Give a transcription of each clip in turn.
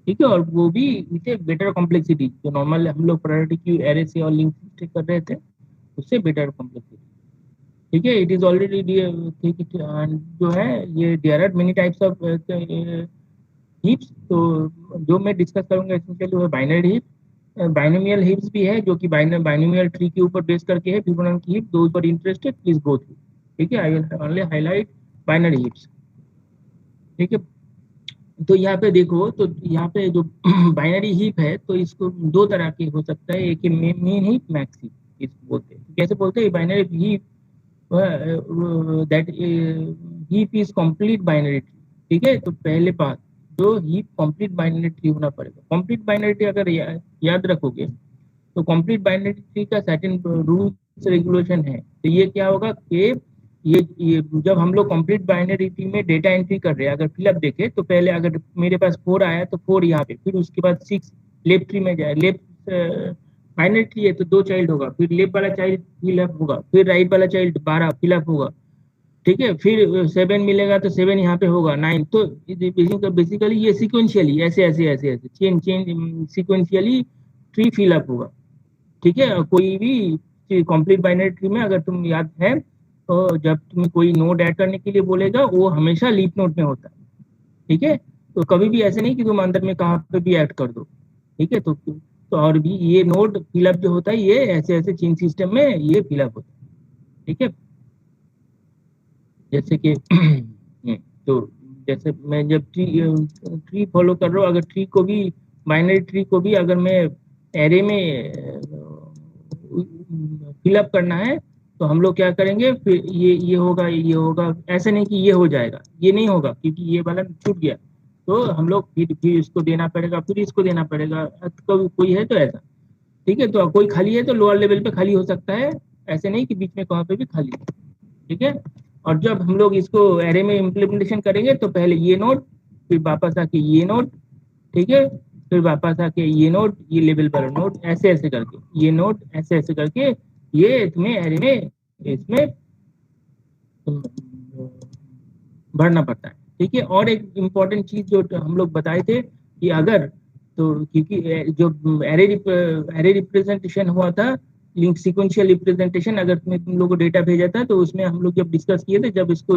ठीक है, और वो भी विथ बेटर कॉम्प्लेक्सिटी, जो नॉर्मल हम लोग प्रायोरिटी क्यू एरे से और लिंक कर रहे थे उससे बेटर कॉम्प्लेक्सिटी। ठीक है, इट इज ऑलरेडी ठीक है, जो है ये there are many types of heaps. तो जो मैं डिस्कस करूंगा एसेंशियली वो बाइनरी हीप, बाइनोमियल हीप्स भी है जो कि बाइनोमियल ट्री के ऊपर बेस करके है, फिबोनाची हीप। दोज पर इंटरेस्टेड प्लीज गो थ्रू। ठीक है, I will only highlight binary heaps. ठीक है, तो यहाँ पे देखो, तो यहाँ पे जो बाइनरी हीप है तो इसको दो तरह के हो सकता है, एक मेन हीप, मैक्स हीप इसको बोलते हैं। कैसे बोलते हैं? Binary heap that heap is complete binary tree. ठीक है, तो पहले बात, जो हीप कंप्लीट बाइनरी ट्री होना पड़ेगा। कंप्लीट बाइनरी ट्री अगर याद रखोगे तो कंप्लीट बाइनरी ट्री का सर्टेन रूल्स रेगुलेशन है। तो ये क्या होगा कि ये जब हम लोग कंप्लीट बाइनरी ट्री में डेटा एंट्री कर रहे हैं, अगर फिलअप देखे तो पहले अगर मेरे पास 4 आया तो 4 यहाँ पे, फिर उसके बाद 6 लेफ्ट ट्री में जाए, लेफ्ट बाइनरी ट्री है तो 2 चाइल्ड होगा, फिर लेफ्ट वाला चाइल्ड फिलअप होगा, फिर राइट वाला चाइल्ड 12 फिलअप होगा। ठीक है, फिर 7 मिलेगा तो 7 यहाँ पे होगा, 9। तो बेसिकली ये सिक्वेंशियली ऐसे ऐसे ऐसे ऐसे change change sequentially tree fill up होगा। ठीक है, कोई भी कंप्लीट बाइनरी ट्री में अगर तुम याद है तो जब तुम्हें कोई नोड ऐड करने के लिए बोलेगा वो हमेशा लीफ नोड में होता है। ठीक है, तो कभी भी ऐसे नहीं कि तुम अंदर में कहाँ पे भी ऐड कर दो। ठीक है, तो और भी ये नोड फिलअप जो होता है ये ऐसे ऐसे चेन सिस्टम में ये फिलअप होता है। ठीक है, जैसे कि तो जैसे मैं जब ट्री फॉलो कर रहा हूँ, अगर ट्री को भी, बाइनरी ट्री को भी अगर मैं एरे में फिलअप करना है तो हम लोग क्या करेंगे, फिर ये होगा, ये होगा, ऐसे नहीं कि ये हो जाएगा, ये नहीं होगा क्योंकि ये वाला छूट गया। तो हम लोग फिर इसको देना पड़ेगा, फिर इसको देना पड़ेगा, तो कोई है तो ऐसा। ठीक है, तो कोई खाली है तो लोअर लेवल पे खाली हो सकता है, ऐसे नहीं कि बीच में कहाँ पे भी खाली है। ठीक है, और जब हम लोग इसको एरे में इम्प्लीमेंटेशन करेंगे तो पहले ये नोड, फिर वापस आके ये नोड, ठीक है, फिर वापस आके ये नोड, ये लेवल पर नोड, ऐसे ऐसे करके ये नोड ऐसे ऐसे करके ये तुम्हें एरे में इसमें भरना पड़ता है। ठीक है, और एक इम्पॉर्टेंट चीज जो हम लोग बताए थे कि अगर, तो क्योंकि जो एरे रिप्रेजेंटेशन हुआ था, लिंक सीक्वेंशियल रिप्रेजेंटेशन, अगर तुम लोग को डेटा भेजा था तो उसमें हम लोग जब डिस्कस किए थे, जब इसको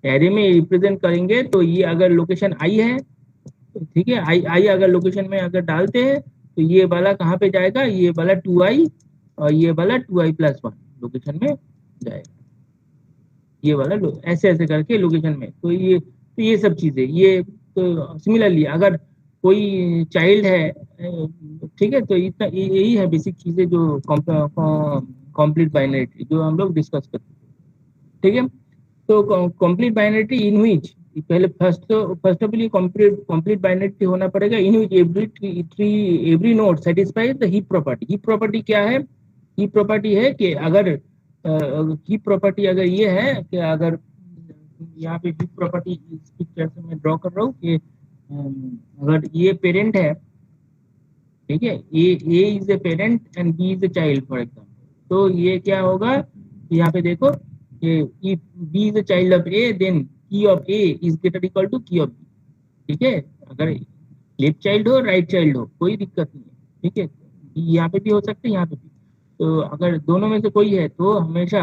एरे में रिप्रेजेंट करेंगे तो ये अगर लोकेशन आई है, ठीक है, आई आई अगर लोकेशन में अगर डालते हैं तो ये वाला कहाँ पे जाएगा, ये वाला 2i और ये वाला 2i+1 लोकेशन में जाएगा। ये वाला ऐसे ऐसे करके लोकेशन में, तो ये सब चीजें ये, तो सिमिलरली अगर कोई चाइल्ड है, ठीक है, तो इतना यही है बेसिक चीजें जो कंप्लीट बाइनरी जो हम लोग डिस्कस करते हैं। ठीक है, तो कंप्लीट बाइनरी इन विच, पहले फर्स्ट ऑफ ऑल ये कंप्लीट बाइनरी होना पड़ेगा in which every node satisfies the heap property. Heap property क्या है? हीप प्रॉपर्टी है कि अगर हीप प्रॉपर्टी अगर ये है कि अगर यहाँ पे हीप प्रॉपर्टी इस पिक्चर से मैं ड्रॉ कर रहा हूँ कि अगर ये पेरेंट है, ठीक है, a is a parent and b is a child for example, तो ये क्या होगा, यहाँ पे देखो if b is a child of a then key of a is greater equal to key of b। ठीक है, अगर लेफ्ट चाइल्ड हो राइट चाइल्ड हो कोई दिक्कत नहीं है। ठीक है, यहाँ पे भी हो सकते हैं यहाँ पे भी, तो अगर दोनों में से कोई है तो हमेशा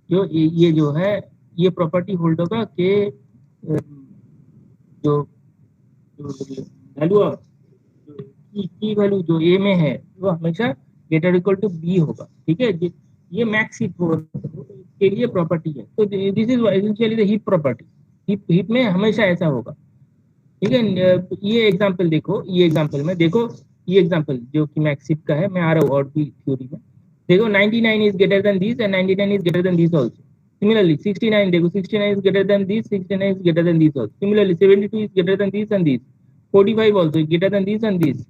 जो ये जो है ये प्रॉपर्टी होल्ड होगा कि जो वैल्यू ऑफ की वैल्यू जो ए में है वो हमेशा ग्रेटर इक्वल टू बी होगा। ठीक है, ये मैक्स हीप के लिए प्रॉपर्टी है, तो this is essentially the heap property. Heap में हमेशा ऐसा होगा। ठीक है, ये एग्जांपल देखो, ये एग्जांपल में देखो, ये एग्जांपल जो कि मैक्स हीप का है, मैं आ रहा हूँ और भी थ्योरी में देखो, 99 is greater than this and 99 is greater than this also. Similarly 69 देखो, 69 is greater than this, 69 is greater than this also. Similarly 72 is greater than this and this, 45 also is greater than this and this,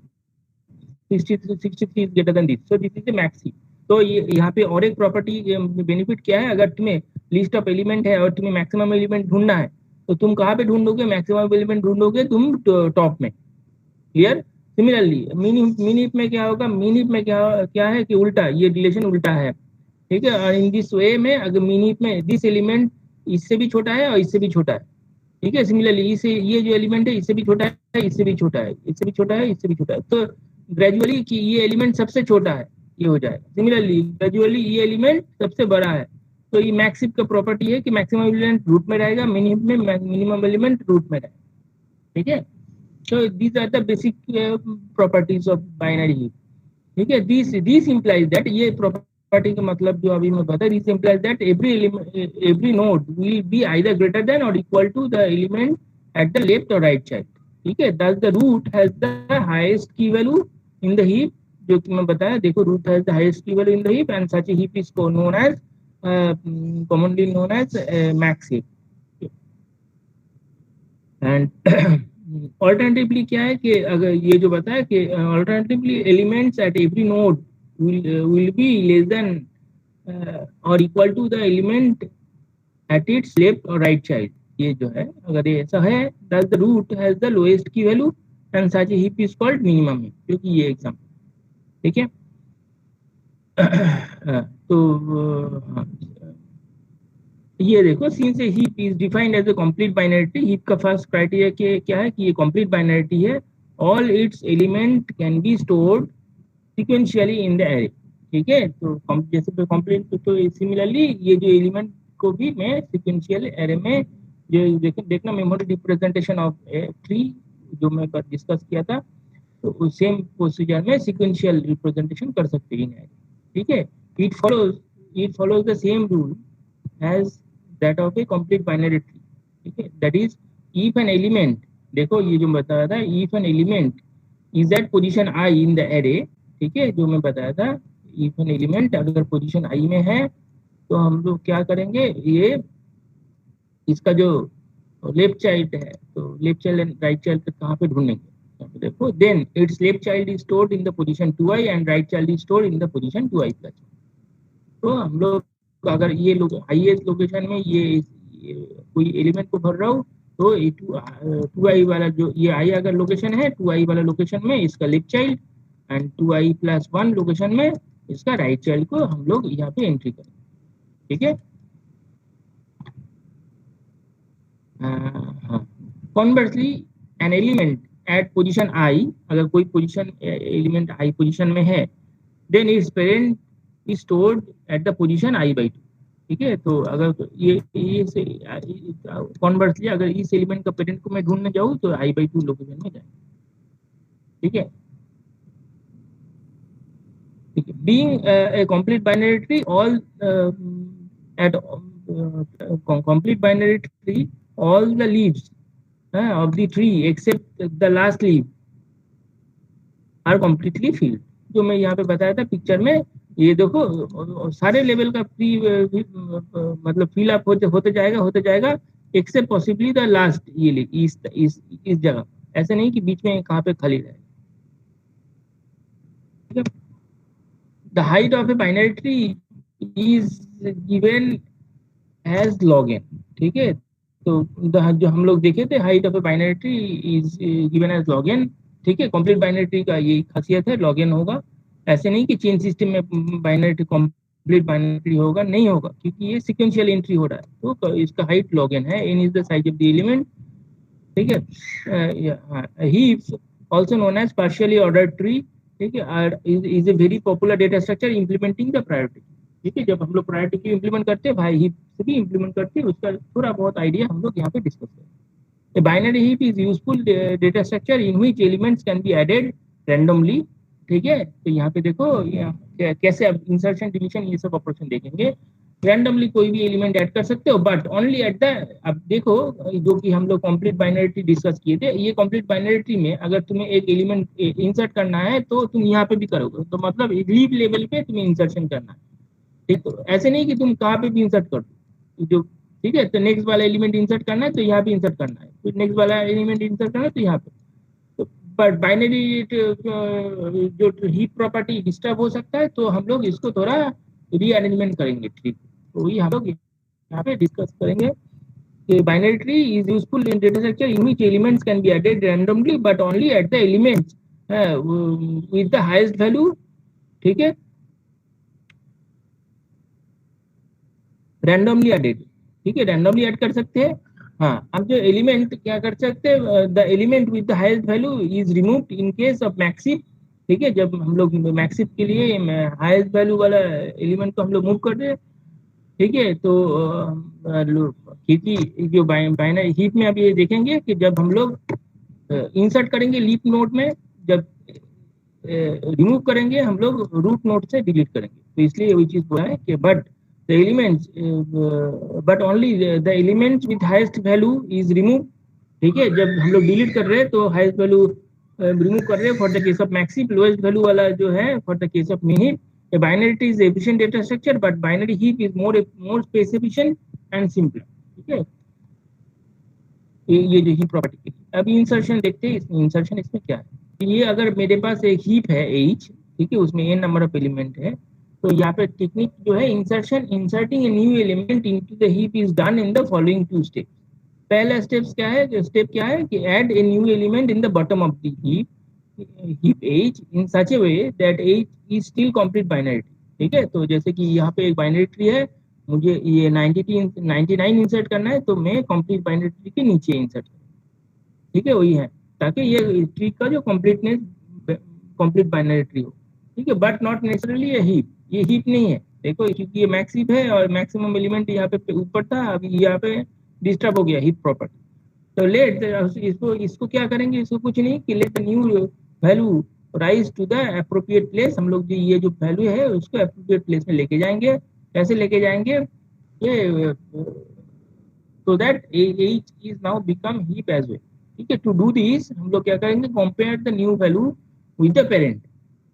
63 is greater than this. So this is the max heap. तो ये यहाँ पे और एक property benefit क्या है, अगर तुम्हें लिस्ट ऑफ एलिमेंट है और तुम्हें मैक्सिमम एलिमेंट ढूंढना है तो तुम कहाँ पे ढूंढोगे, मैक्सिमम एलिमेंट ढूंढोगे तुम टॉप में। क्लियर? सिमिलरली मिन हीप में क्या होगा, मिन हीप में क्या है कि उल्टा, ये रिलेशन उल्टा है। ठीक है, और इन दिस वे में अगर मिन हीप में दिस एलिमेंट इससे भी छोटा है और इससे भी छोटा है, ठीक है। सिमिलरली इसे ये जो एलिमेंट है इससे भी छोटा है, इससे भी छोटा है, इससे भी छोटा है, इससे भी छोटा है, तो ग्रेजुअली कि ये एलिमेंट सबसे छोटा है ये हो जाएगा। सिमिलरली ग्रेजुअली ये एलिमेंट सबसे बड़ा है, तो ये मैक्सिफ का प्रॉपर्टी है कि मैक्सिमम एलिमेंट रूट में रहेगा, मिनिमम एलिमेंट रूट में रहेगा। ठीक है। So these are the basic properties of binary heap. ठीक है। दिस implies that ये प्रॉपर्टी का मतलब जो अभी मैं बता, this implies that every node will be either greater than or equal to the element at the left or right side. ठीक है। Thus the root has the highest key value in the heap, जो कि मैं बताया, देखो root has the highest key value in the heap and such a heap is known as commonly known as max heap. And alternatively क्या है कि अगर ये जो बताया कि alternatively elements at every node will be less than or equal to the element at its left or right side. ये जो है अगर ये ऐसा है, thus the root has the lowest key value and such a heap is called minimum heap, क्योंकि ये example. ठीक है। तो हाँ, ये देखो, since a heap is defined as a complete binary, heap का फर्स्ट क्राइटेरिया क्या है कि ये कंप्लीट बाइनरी है, all its element can be stored sequentially in the array. ठीक है। तो जैसे कंप्लीट, तो सिमिलरली ये जो एलिमेंट को भी मैं सीक्वेंशियल एरे में, जो देखना मेमोरी रिप्रेजेंटेशन ऑफ ट्री जो मैं डिस्कस किया था, तो सेम प्रोसीजर में सीक्वेंशियल रिप्रेजेंटेशन कर सकते हैं इन एरे। ठीक है। It follows the same rule as that of a complete binary tree. ठीक है। that is if an element, देखो ये जो बताया था, if an element is at position I in the array, ठीक है, जो मैं बताया था, if an element अगर पोजीशन I में है तो हम लोग क्या करेंगे, ये इसका जो लेफ्ट चाइल्ड है, तो left child and right child कहाँ पे ढूंढेंगे, तो देखो then its left child is stored in the position 2i and right child is stored in the position 2i plus. तो हम लोग अगर ये हाईएस्ट लोकेशन में ये कोई एलिमेंट को भर रहा हूँ, तो ये 2i वाला जो ये i अगर लोकेशन है, 2i वाला लोकेशन में इसका left child and 2i plus 1 location में इसका राइट चाइल्ड को हम लोग यहाँ पे एंट्री करेंगे। ठीक है। हाँ, conversely an element at position i, अगर कोई पोजीशन एलिमेंट i पोजीशन में है, then its parent is stored at the position I by 2। ठीक है। तो अगर ये से कॉन्वर्सली अगर इस एलिमेंट का पेरेंट को मैं ढूंढने जाऊँ तो I by 2 लोकेशन में जाए। ठीक है। ठीक है। Being a complete binary tree, all at complete binary tree, all the leaves of the tree except the last leaf are completely filled। जो मैं यहाँ पे बताया था पिक्चर में, ये देखो सारे लेवल का ट्री मतलब फिल अप होते जाएगा एक्सेप्ट पॉसिबली द लास्ट, ये इस जगह, ऐसे नहीं कि बीच में कहाँ पे खाली रहे। The height of a binary tree is given as log n। ठीक है। तो जो हम लोग देखे थे, height of a binary tree is given as log n। ठीक है। कंप्लीट बाइनरी ट्री का यही खासियत है, log n होगा। ऐसे नहीं कि चेन सिस्टम में binary tree complete binary tree होगा, नहीं होगा, क्योंकि ये सीक्वेंशियल एंट्री हो रहा है, तो इसका हाइट log n है। n is the size of the element. ठीक है। Heaps also known as partially ordered tree, ठीक है, is a very popular data structure implementing the priority. ठीक है। जब हम लोग प्रायोरिटी की इंप्लीमेंट करते हैं, भाई हीप से भी इंप्लीमेंट करते हैं, उसका थोड़ा बहुत आइडिया हम लोग यहाँ पे डिस्कस करें। A binary heap is useful data structure in which elements can be added randomly। ठीक है। तो यहाँ पे देखो कैसे अब इंसर्शन डिलीशन ये सब ऑपरेशन देखेंगे। रैंडमली कोई भी एलिमेंट ऐड कर सकते हो, बट ओनली एट द, अब देखो जो कि हम लोग कंप्लीट बाइनरी ट्री डिस्कस किए थे, ये कंप्लीट बाइनरी ट्री में अगर तुम्हें एक एलिमेंट इंसर्ट करना है तो तुम यहाँ पे भी करोगे, तो मतलब लीव लेवल पे तुम्हें इंसर्शन करना है। ठीक, तो ऐसे नहीं कि तुम कहाँ पे भी इंसर्ट कर दो जो। ठीक है। तो नेक्स्ट वाला एलिमेंट इंसर्ट करना है तो यहाँ पे इंसर्ट करना है, फिर नेक्स्ट वाला एलिमेंट इंसर्ट करना है तो यहाँ पे। तो बट बाइनरी जो हीप प्रॉपर्टी डिस्टर्ब हो सकता है, तो हम लोग इसको थोड़ा रीअरेंजमेंट करेंगे। ठीक, तो वही हम लोग यहाँ पे डिस्कस करेंगे कि binary tree is useful in data structure in which elements can be added randomly but only at the elements with the highest value. ठीक है। Randomly added. ठीक है। रैंडमली ऐड कर सकते हैं हाँ, अब जो एलिमेंट क्या कर सकते हैं, the element with the highest value is removed in case of max heap. ठीक है, जब हम लोग मैक्सिफ के लिए हाईएस्ट वैल्यू वाला एलिमेंट को हम लोग मूव कर रहे हैं, ठीक है, तो क्योंकि जो बाइनरी हीप में अब ये देखेंगे कि जब हम लोग इंसर्ट करेंगे लीफ नोड में, जब रिमूव करेंगे हम लोग रूट नोड से डिलीट करेंगे, तो इसलिए वही चीज बोला है कि but the elements, but only the elements with highest value is remove. ठीक है, जब हम लोग डिलीट कर रहे हैं तो हाईएस्ट वैल्यू रिमूव कर रहे हैं for the case of max heap, lowest value वाला जो है for the case of min. A binary tree is efficient data structure, but binary heap is more space efficient and simpler. ठीक है, ये जो हीप प्रॉपर्टी की। अब इंसर्शन देखते हैं, इसमें इंसर्शन इसमें क्या है। ये अगर मेरे पास एक हीप है एच, ठीक है, उसमें n नंबर ऑफ एलिमेंट है, तो यहाँ पे टेक्निक जो है insertion, inserting a new element into the heap is done in the following two steps. पहला स्टेप्स क्या है, जो स्टेप क्या है कि add a new element in the bottom of the heap H in such A way that H is still complete binary tree. ठीक है, तो जैसे कि यहाँ पे एक बाइनरी ट्री है, मुझे ये 99 इंसर्ट करना है, तो मैं कंप्लीट बाइनरी ट्री के नीचे इंसर्ट करूँ। ठीक है, वही है, ताकि ये ट्री का जो कंप्लीटनेस कंप्लीट बाइनरी ट्री हो। ठीक है, बट नॉट नेसेसरली ये हीप नहीं है। देखो, क्योंकि ये मैक्स हीप है और मैक्सिमम एलिमेंट यहाँ पे ऊपर था, अभी यहाँ पे डिस्टर्ब हो गया हीप प्रॉपर्टी। तो लेट इसको इसको क्या करेंगे, इसको कुछ नहीं कि let new value rise to the appropriate place. हम लोग ये जो वैल्यू है उसको अप्रोप्रिएट प्लेस में लेके जाएंगे। कैसे लेके जाएंगे, ये so that H is now become heap as well। ठीक है, टू डू दिस हम लोग क्या करेंगे, compare the new value with the parent.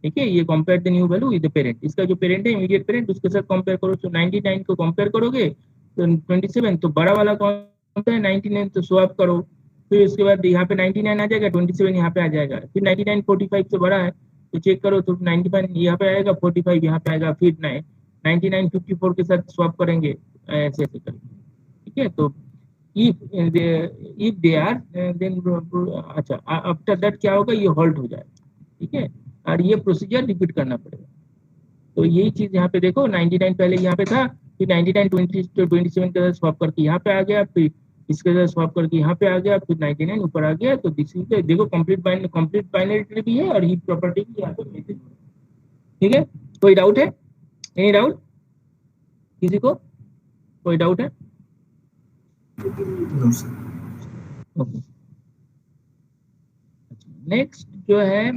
ठीक है, ये compare the new value with the parent, इसका जो पेरेंट है इमीडिएट पेरेंट उसके साथ कंपेयर करो। तो 99 को कंपेयर करोगे तो 27, तो बड़ा वाला कौन सा है 99, तो स्वैप करो। फिर उसके बाद यहाँ पे 99 आ जाएगा, 27 यहाँ पे आ जाएगा। फिर 99 45 से बड़ा है तो चेक करो, तो 95 यहाँ पे आएगा, 45 यहाँ पे आएगा। फिर 99 54 के साथ स्वैप करेंगे, ऐसे ऐसे करेंगे। ठीक है, तो if they are then अच्छा, आफ्टर दैट क्या होगा, ये हॉल्ट हो जाएगा। ठीक है, और ये प्रोसीजर रिपीट करना पड़ेगा। तो यही चीज यहाँ पे देखो, 99 पहले यहाँ पे था, फिर 99 27 के साथ स्वैप करके यहाँ पे आ गया, फिर इसके साथ स्वैप करके यहाँ पे आ गया, फिर 99 ऊपर आ गया। तो दिस इज देखो कंप्लीट बाइनरी ट्री भी है और हीप प्रॉपर्टी भी यहाँ पे मेंटेन हो रही है। ठीक है, कोई डाउट है, एनी डाउट किसी को, कोई डाउट है? ओके, नेक्स्ट जो है,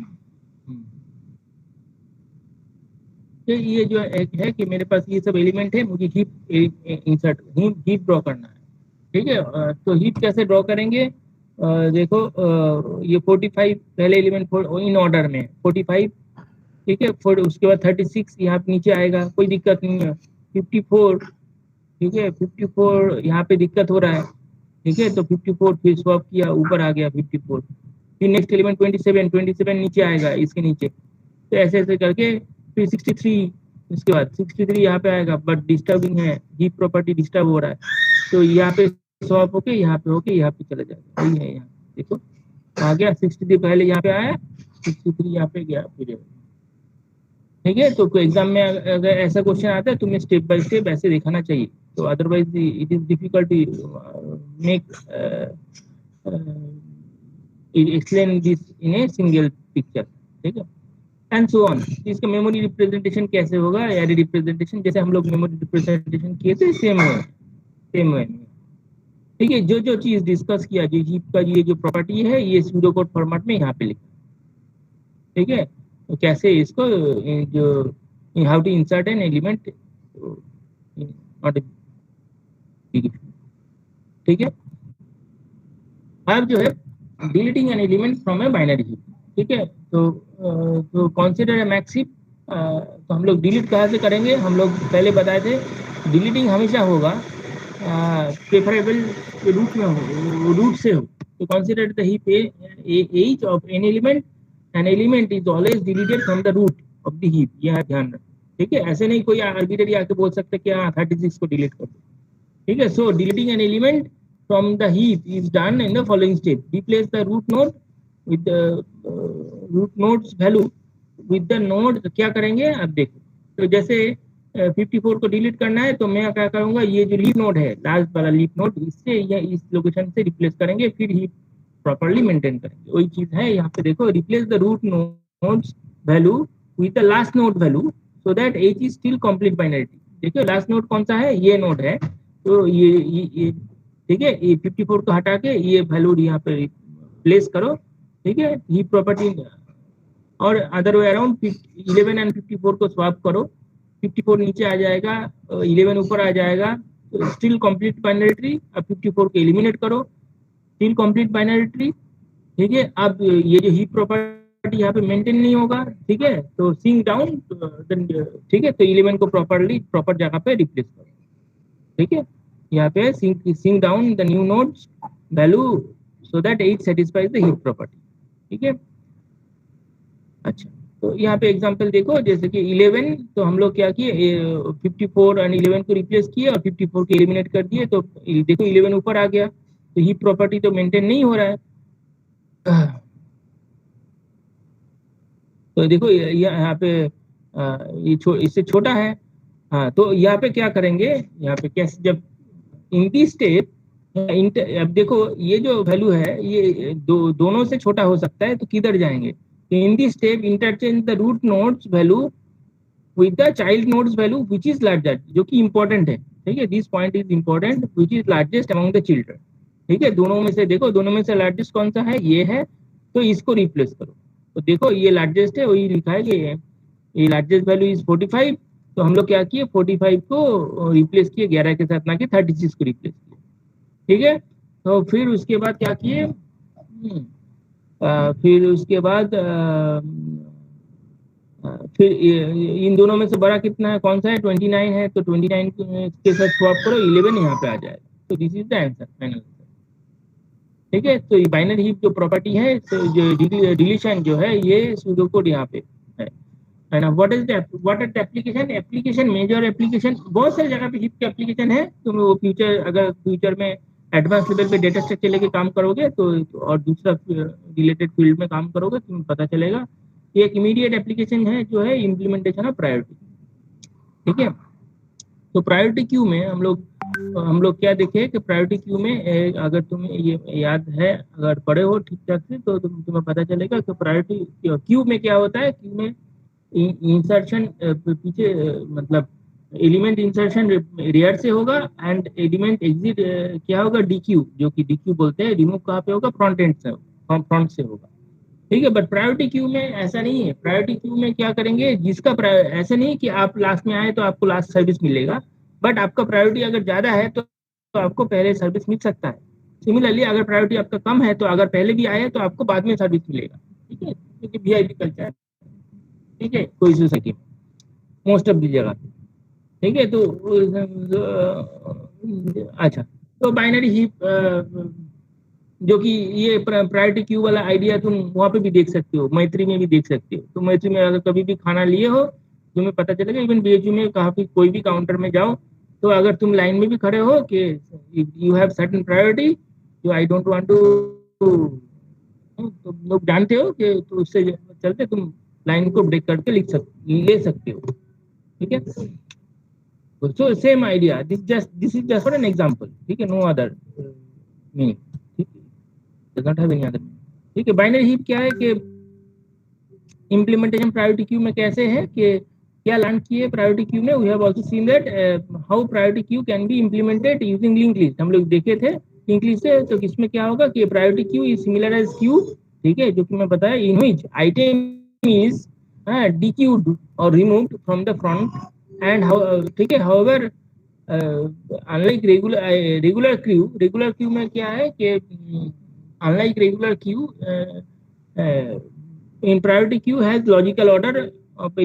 ये जो एक है कि मेरे पास ये सब एलिमेंट है, मुझे हीप इंसर्ट हीप ड्रॉ करना है। ठीक है, तो हीप कैसे ड्रॉ करेंगे, देखो, ये 45 पहले एलिमेंट इन ऑर्डर में 45। ठीक है, उसके बाद 36 यहाँ पे नीचे आएगा, कोई दिक्कत नहीं है। 54, ठीक है, 54 यहाँ पे दिक्कत हो रहा है। ठीक है, तो 54 फिर स्वैप किया, ऊपर आ गया 54। फिर नेक्स्ट एलिमेंट 27 नीचे आएगा, इसके नीचे। तो ऐसे ऐसे करके फिर 63, इसके बाद 63 यहाँ पे आएगा, बट डिस्टर्बिंग है, हीप प्रॉपर्टी डिस्टर्ब हो रहा है, तो यहाँ पे स्वैप होके यहाँ पे चला जाएगा। वही है, यहाँ देखो आ गया 63, पहले यहाँ पे आया 63 यहाँ पे गया फिर। ठीक है, तो एग्जाम में अगर ऐसा क्वेश्चन आता है, तुम्हें स्टेप बाय स्टेप ऐसे दिखाना चाहिए, तो otherwise it is difficult to make explain this in a single picture. ठीक है, एंड सो ऑन। इसका मेमोरी रिप्रेजेंटेशन कैसे होगा, एरे रिप्रेजेंटेशन जैसे हम लोग मेमोरी रिप्रेजेंटेशन किए थे, सेम वे। ठीक है, जो जो चीज डिस्कस किया, जो हीप का ये जो प्रॉपर्टी है, ये सूडो कोड फॉर्मेट में यहाँ पे लिखा। ठीक है, तो कैसे इसको जो how to insert an element, not. ठीक है, अब जो है deleting an element from a binary heap. ठीक है, तो कंसीडर ए मैक्स हीप। तो हम लोग डिलीट कहाँ से करेंगे, हम लोग पहले बताए थे डिलीटिंग हमेशा होगा प्रेफरेबल रूट में हो, रूट से हो। तो consider the heap as of an element, an element is always deleted from the root of the heap, यह ध्यान रखें। ठीक है, ऐसे नहीं कोई आर्बिट्ररी आके बोल सकते कि हाँ 36 को डिलीट कर दो। ठीक है, so deleting an element from the heap is done in the following step. Replace the root node with the root node's value with the node। क्या करेंगे अब देखो, तो जैसे 54 को डिलीट करना है तो मैं क्या करूंगा, ये जो लीफ नोड है, लास्ट वाला लीफ नोड, इससे या इस लोकेशन से रिप्लेस करेंगे, फिर ही प्रॉपर्ली मेंटेन करेंगे। वही चीज है यहाँ पे, देखो, replace the root node's value with the last node value so that H is still complete binary. देखिए लास्ट नोड कौन सा है, ये नोड है, तो ये ठीक है, ये 54 को हटा के ये वैल्यू यहाँ पे प्लेस करो, ठीक है, ही प्रॉपर्टी, और अदर वे अराउंड 11 एंड 54 को स्वैप करो, 54 नीचे आ जाएगा, 11 ऊपर आ जाएगा, तो स्टिल कंप्लीट बाइनरी ट्री। अब 54 को एलिमिनेट करो, स्टिल कंप्लीट बाइनरी ट्री, ठीक है। अब ये जो हीप प्रॉपर्टी यहाँ पे मेंटेन नहीं होगा, ठीक है, तो सिंक डाउन, ठीक है, तो 11 को प्रॉपरली प्रॉपर जगह पे रिप्लेस करो, ठीक है। यहाँ पे sink down the new node's value so that it satisfies the heap property, ठीक है। अच्छा, तो यहाँ पे एग्जांपल देखो, जैसे कि 11, तो हम लोग क्या किए, 54 और 11 को रिप्लेस किए और 54 को एलिमिनेट कर दिए, तो देखो 11 ऊपर आ गया, तो हीप प्रॉपर्टी तो मेंटेन नहीं हो रहा है। तो देखो यहाँ पे इससे छोटा है। हाँ, तो यहाँ पे क्या करेंगे, यहाँ पे कैसे, जब इन दी स्टेप, अब देखो ये जो वैल्यू है ये दोनों से छोटा हो सकता है, तो किधर जाएंगे, तो in the step interchange the root node's value with the child node's value which is larger, जो कि इंपॉर्टेंट है, ठीक है, this point is important, which is largest among the children, ठीक है। दोनों में से देखो, दोनों में से लार्जेस्ट कौन सा है, ये है, तो इसको रिप्लेस करो, तो देखो ये लार्जेस्ट है, वही लिखा है कि ये लार्जेस्ट वैल्यू इज 45, तो हम लोग क्या किए, 45 को रिप्लेस किए 11 के साथ, ना कि 36 को रिप्लेस किए, ठीक है। तो फिर उसके बाद क्या किए, फिर उसके बाद फिर इन दोनों में से बड़ा कितना है, कौन सा है, 29 है, तो 29 के साथ स्वैप करो, 11 यहाँ पे आ जाएगा, तो this is the answer, final, ठीक है। तो बाइनरी हीप जो प्रॉपर्टी है, तो जो डिलीशन जो है, ये सूडो कोड यहाँ पे है ना। What is the application, application major application, बहुत सारी जगह पे हीप की एप्लीकेशन है, तुम वो फ्यूचर, अगर फ्यूचर में एडवांस लेवल पे डेटा स्ट्रक्चर लेके काम करोगे, तो और दूसरा रिलेटेड फील्ड में काम करोगे, तुम्हें पता चलेगा। एक इमीडिएट एप्लीकेशन है जो है इम्प्लीमेंटेशन ऑफ प्रायोरिटी, ठीक है। तो प्रायोरिटी क्यू में हम लोग क्या देखे कि प्रायोरिटी क्यू में अगर तुम्हें ये याद है, अगर पढ़े हो ठीक ठाक से, तो तुम्हें पता चलेगा कि प्रायोरिटी क्यू में क्या होता है, क्यू में इंसर्शन पीछे, मतलब एलिमेंट इंसर्शन रेयर से होगा, एंड एलिमेंट एग्जिट क्या होगा, डी क्यू, जो कि डी क्यू बोलते हैं, रिमूव कहाँ पे होगा, फ्रंट एंड से, फ्रंट से होगा, ठीक है। बट प्रायोरिटी क्यू में ऐसा नहीं है, प्रायोरिटी क्यू में क्या करेंगे, ऐसा नहीं कि आप लास्ट में आए तो आपको लास्ट सर्विस मिलेगा, बट आपका प्रायोरिटी अगर ज्यादा है तो आपको पहले सर्विस मिल सकता है। सिमिलरली अगर प्रायोरिटी आपका कम है, तो अगर पहले भी आए तो आपको बाद में सर्विस मिलेगा, ठीक है, क्योंकि वीआईपी कल्चर है, ठीक है, कोई सोसाइटी में, मोस्ट ऑफ दी जगह, ठीक है। तो अच्छा, तो बाइनरी हीप, जो कि ये प्रायोरिटी क्यू वाला आइडिया तुम वहां पे भी देख सकते हो, मैत्री में भी देख सकते हो। तो मैत्री में अगर कभी भी खाना लिए हो, तुम्हें पता चलेगा, इवन बीएचयू में कहाँ भी कोई भी काउंटर में जाओ, तो अगर तुम लाइन में भी खड़े हो कि यू हैव सर्टेन प्रायोरिटी, जो आई डोंट वांट टू, तो लोग जानते हो कि, तो उससे चलते तुम लाइन को ब्रेक करके ले सकते हो, ठीक है। So same idea, this is just for an example, ठीक है, नो अदर मीनिंग, ठीक है, does not have any other, ठीक है। बाइनरी हीप क्या है कि इम्प्लीमेंटेशन प्रायोरिटी क्यू में कैसे है कि क्या लर्न किए प्रायोरिटी क्यू में, we have also seen that how priority queue can be implemented using link list, हम लोग देखे थे लिंक लिस्ट से। तो इसमें क्या होगा कि priority queue is similar as queue, ठीक है, जो कि मैं बताया, in which item is dequeued और removed from the front end how, ठीक है, हाउएवर अनलाइक रेगुलर क्यू में क्या है कि unlike regular Q, in priority queue has logical order of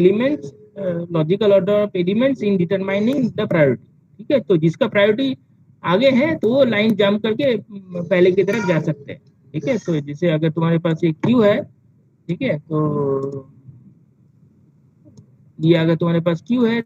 elements in determining the priority, ठीक है। तो जिसका प्रायोरिटी आगे है तो वो लाइन जंप करके पहले की तरफ जा सकते हैं, ठीक है। तो जैसे अगर तुम्हारे पास एक क्यू है, ठीक है, तो ये अगर तुम्हारे पास क्यू है,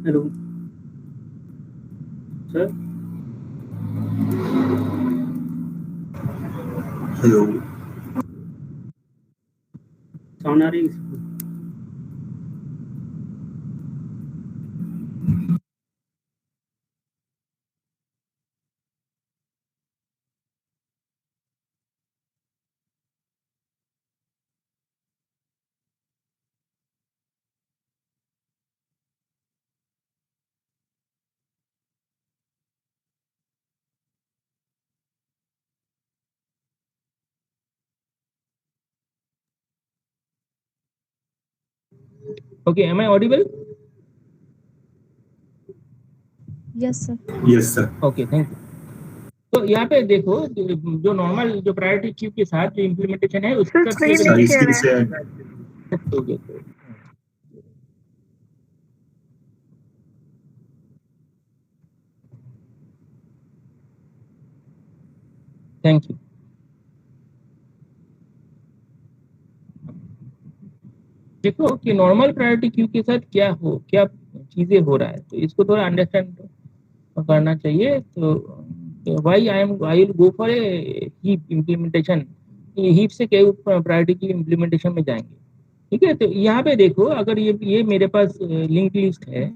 हेलो सर। हेलो साउंड आ रही है? Okay, am I audible? Yes, sir. Yes sir Okay, thank you. तो यहाँ पे देखो जो नॉर्मल जो प्रायोरिटी क्यू के साथ जो इम्प्लीमेंटेशन है उसके साथ स्क्रीन से थैंक यू। देखो कि नॉर्मल प्रायोरिटी क्यू के साथ क्या चीजें हो रहा है, तो इसको थोड़ा अंडरस्टैंड करना चाहिए। तो why I will go for a heap implementation. Heap से क्या प्रायोरिटी की इम्प्लीमेंटेशन में जाएंगे। ठीक है, तो यहाँ पे देखो अगर ये मेरे पास लिंक लिस्ट है।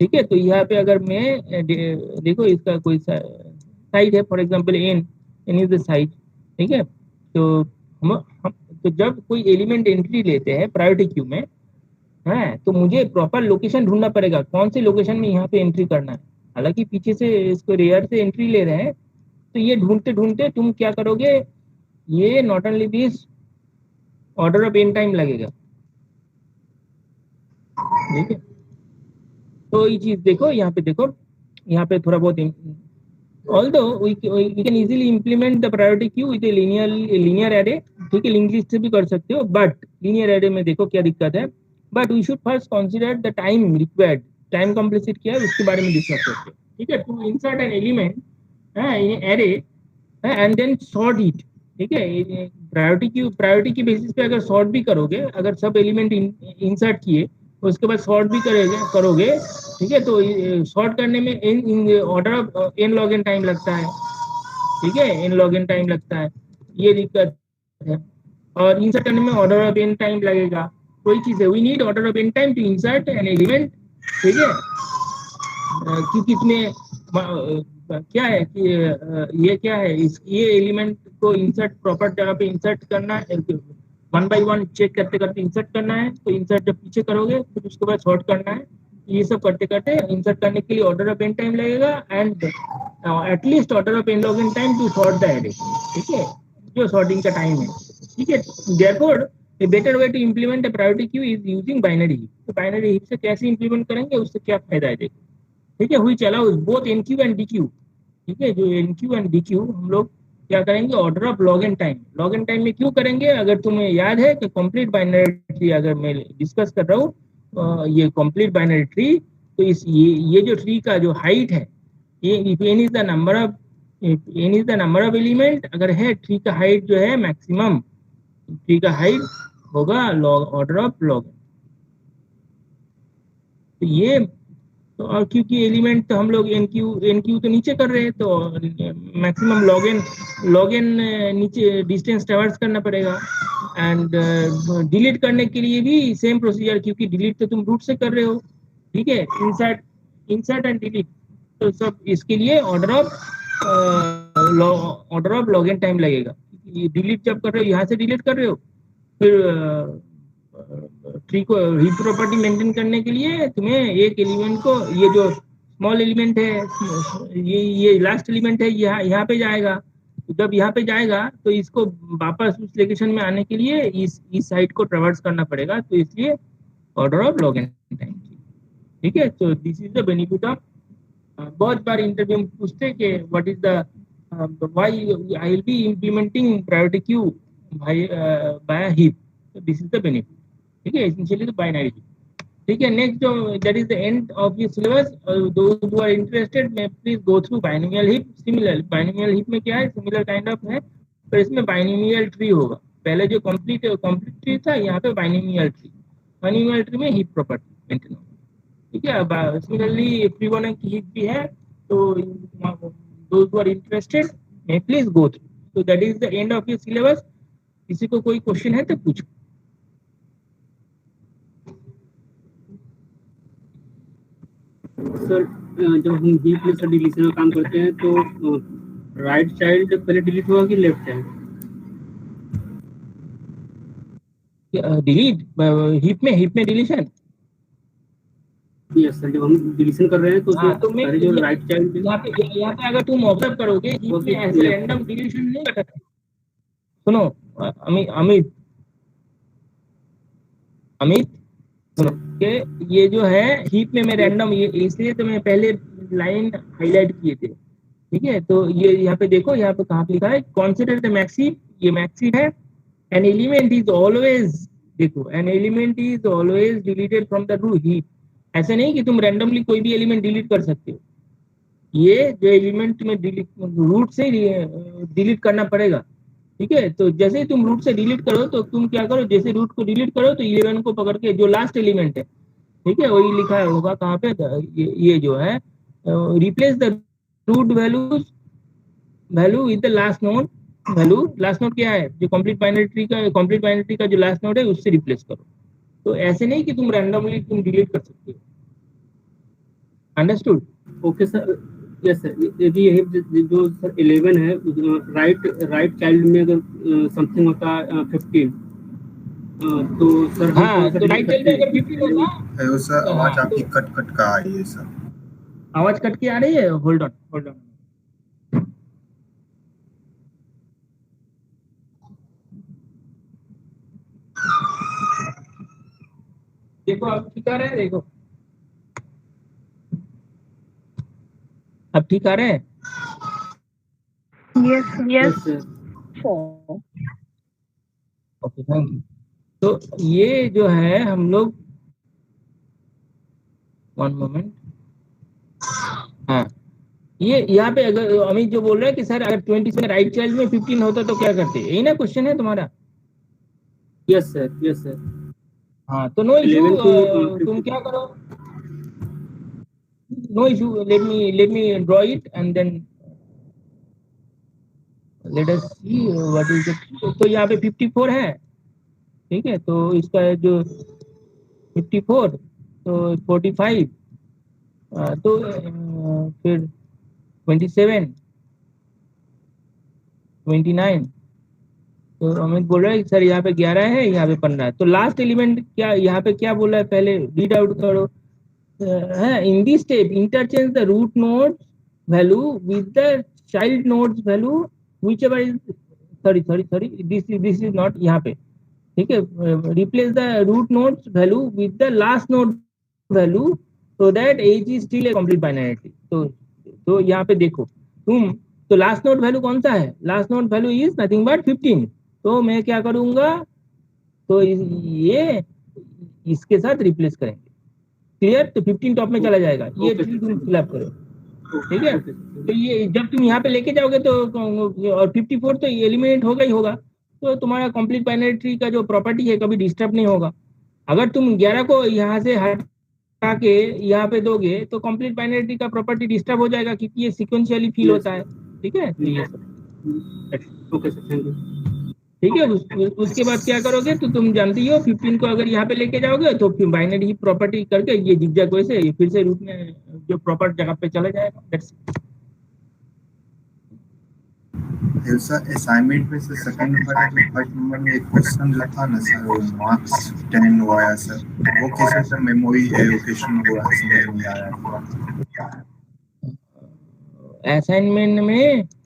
ठीक है, तो यहाँ पे अगर मैं देखो इसका कोई साइड है, for example n is the size. ठीक है, तो हम तो जब कोई एलिमेंट एंट्री लेते हैं प्रायोरिटी क्यू में है, तो मुझे प्रॉपर लोकेशन ढूंढना पड़ेगा कौन से लोकेशन में यहाँ पे एंट्री करना है। हालांकि पीछे से इसको रेयर से एंट्री ले रहे हैं, तो ये ढूंढते ढूंढते तुम क्या करोगे, ये not only this order of n time लगेगा। ठीक है, तो ये चीज देखो यहाँ पे, देखो यहाँ पे थोड़ा बहुत although we can easily implement the priority queue with a linear array। ठीक है, लिंक लिस्ट से भी कर सकते हो, बट लीनियर एरे में देखो क्या दिक्कत है। But we should first consider the time required, time complexity क्या है उसके बारे में डिस्कस करते हैं। ठीक है, to insert an element in array and then sort it. ठीक है, प्रायोरिटी की बेसिस पे अगर सॉर्ट भी करोगे, अगर सब एलिमेंट इंसर्ट किए उसके बाद सॉर्ट भी करोगे। ठीक है, तो सॉर्ट करने में in order of n log n time लगता है। ठीक है, एन लॉग एन टाइम लगता है, ये दिक्कत है। और इंसर्ट करने में ऑर्डर ऑफ एन टाइम लगेगा। कोई चीज है, we need order of n time to insert an element. ठीक है, क्योंकि इसमें क्या है कि ये क्या है, ये एलिमेंट को इंसर्ट प्रॉपर जगह पे इंसर्ट करना है, वन बाय वन चेक करते करते इंसर्ट करना है। तो इंसर्ट जब पीछे करोगे फिर उसके बाद सॉर्ट करना है। ये सब करते करते इंसर्ट करने के लिए ऑर्डर ऑफ एन टाइम लगेगा and at least order of n log n time to sort the array. ठीक है, जो सॉर्टिंग का टाइम है। ठीक है, therefore a better way to implement a priority queue is using binary heap। तो binary heap से कैसे इंप्लीमेंट करेंगे, उससे क्या फायदा है देखो। ठीक है, हुई चला both enqueue and dequeue. ठीक है, जो enqueue and dequeue हम लोग क्या करेंगे, order of log n time. Log n time में क्यों करेंगे, अगर तुम्हें याद है कि कंप्लीट बाइनरी ट्री अगर मैं डिस्कस कर रहा हूँ, ये कंप्लीट बाइनरी ट्री, तो ये जो ट्री का जो हाइट है, ये n is the number of element. अगर है ट्री का हाइट जो है मैक्सिमम, ट्री का हाइट होगा लॉग ऑर्डर ऑफ लॉग। तो ये तो और क्योंकि एलिमेंट तो हम लोग एन क्यू तो नीचे कर रहे हैं, तो मैक्सिमम लॉग एन नीचे डिस्टेंस ट्रेवर्स करना पड़ेगा। एंड डिलीट करने के लिए भी सेम प्रोसीजर, क्योंकि डिलीट तो तुम रूट से कर रहे हो। ठीक है, इंसर्ट इंसर्ट एंड डिलीट, तो सब इसके लिए order of log n time लगेगा। डिलीट जब कर रहे हो, यहाँ से डिलीट कर रहे हो, फिर ट्री को हीप प्रॉपर्टी मेंटेन करने के लिए तुम्हें एक एलिमेंट को, ये जो स्मॉल एलिमेंट है, ये लास्ट एलिमेंट है, यहाँ पे जाएगा। तो जब यहाँ पे जाएगा तो इसको वापस उस लोकेशन में आने के लिए इस साइड को ट्रेवर्स करना पड़ेगा, तो इसलिए order of log n time. ठीक है, तो this is the benefit of, बहुत बार इंटरव्यू में पूछते हैं कि what is the why I will be implementing priority queue by heap. This is the benefit. ठीक है, एसेंशियली तो बाइनरी। ठीक है, नेक्स्ट जो that is the end of your syllabus. दोस्त who are interested may please go through binomial heap. Similar binomial heap में क्या है, सिमिलर काइंड ऑफ है, पर इसमें बाइनोमियल ट्री होगा। पहले जो कंप्लीट ट्री था, यहाँ पे बाइनोमियल ट्री में हीप प्रॉपर्टी मेंटेन होगा। ठीक है। अब सिमिलरली फिबोनाची हीप भी है, तो those who are interested may please go through. तो that is the end of your syllabus. किसी को कोई क्वेश्चन है तो पूछो। सर जब हम हीप में सर डिलीशन का काम करते हैं तो राइट चाइल्ड पहले डिलीट होगा कि लेफ्ट चाइल्ड? डिलीट हीप में डिलीशन। यस सर, जब हम डिलीशन कर रहे हैं तो हाँ, तो मैं पहले जो राइट चाइल्ड यहाँ पे अगर तुम ऑब्जर्व करोगे हीप में ऐसे रैंडम डिलीशन नहीं कर सकते। सुनो अमित सुनो कि ये जो है हीप में मैं रैंडम, ये इसलिए तो मैं पहले लाइन हाईलाइट किए थे। ठीक है, तो ये यहाँ पे देखो, यहाँ पे कहाँ पे लिखा है, कंसीडर द मैक्सिम। ये मैक्सिम है। एन एलिमेंट इज ऑलवेज, देखो N element is always deleted from the रू हीप। ऐसा नहीं कि तुम रैंडमली कोई भी एलिमेंट डिलीट कर सकते हो। ये जो एलिमेंट में डिलीट रूट से डिलीट करना पड़ेगा। ठीक है, तो जैसे ही तुम रूट से डिलीट करो तो तुम क्या करो, जैसे रूट को डिलीट करो तो 11 को पकड़ के जो लास्ट एलिमेंट है, ठीक है, वही लिखा होगा कहाँ पे, ये जो है replace the root value with the last node value. Last node क्या है, जो कंप्लीट बाइनरी ट्री का जो लास्ट नोड है उससे रिप्लेस करो। तो ऐसे नहीं कि तुम रैंडमली तुम डिलीट कर सकते हो। Understood? Okay sir. Yes sir, यदि यही जो सर 11 है, राइट चाइल्ड में अगर समथिंग होता है 15, तो सर हम हाँ, तो राइट चाइल्ड में अगर 15 होगा। हेलो सर, आवाज आपकी कट कट का आ रही है सर। आवाज कट के आ रही है, होल्ड ऑन। देखो अब ठीक आ रहा है, देखो अब ठीक आ रहे हैं। Yes. Okay, thank you. तो ये जो है हम लोग, वन मोमेंट, हाँ, ये यहाँ पे अगर अमित जो बोल रहे हैं कि सर अगर 20 में राइट चाइल्ड में 15 होता तो क्या करते, यही ना क्वेश्चन है तुम्हारा? Yes sir. हाँ, तो नो इशू, तुम क्या करो, no issue, let me draw it and then let us see what is it. तो यहाँ पे 54 है। ठीक है, तो इसका जो 54, तो 45, तो फिर 27, 29। तो अमित बोल रहा है सर यहाँ पे 11 है, यहाँ पे 15 है। तो लास्ट एलिमेंट क्या यहाँ पे क्या बोला है, पहले रीड आउट करो। है in this step interchange the root node value with the child node's value whichever is, sorry this is not यहाँ पे। ठीक है, replace the root node's value with the last node value so that H is still a complete binary tree. तो यहाँ पे देखो तुम, तो लास्ट नोड वैल्यू कौन सा है, last node value is nothing but 15। तो मैं क्या करूंगा, तो ये इसके साथ रिप्लेस करेंगे। क्लियर? तो 15 टॉप में चला जाएगा, ये ट्री तुम फिलअप करो। ठीक है, तो ये जब तुम यहाँ पे लेके जाओगे तो और 54 तो एलिमिनेट होगा ही होगा। तो तुम्हारा कंप्लीट बाइनरी ट्री का जो प्रॉपर्टी है कभी डिस्टर्ब नहीं होगा। अगर तुम 11 को यहाँ से हटा के यहाँ पे दोगे तो कंप्लीट बाइनरी ट्री का प्रॉपर्टी डिस्टर्ब हो जाएगा, क्योंकि ये सीक्वेंशियली फील होता है। ठीक है, ओके सर, थैंक यू। ठीक है, उसके बाद क्या करोगे, तो तुम जानती हो 15 को अगर यहाँ पे लेके जाओगे तो फिर बाइनरी प्रॉपर्टी करके ये जिगजैग वैसे फिर से रूट में जो प्रॉपर जगह पे चला जाएगा। दैट्स सर असाइनमेंट में सर सेकंड नंबर का जो फर्स्ट नंबर में एक क्वेश्चन जो था ना सर, वो मार्क्स 10 हुआ है सर, वो कैसे सर मेमोरी एलोकेशन हुआ समझ नहीं आया। असाइनमेंट में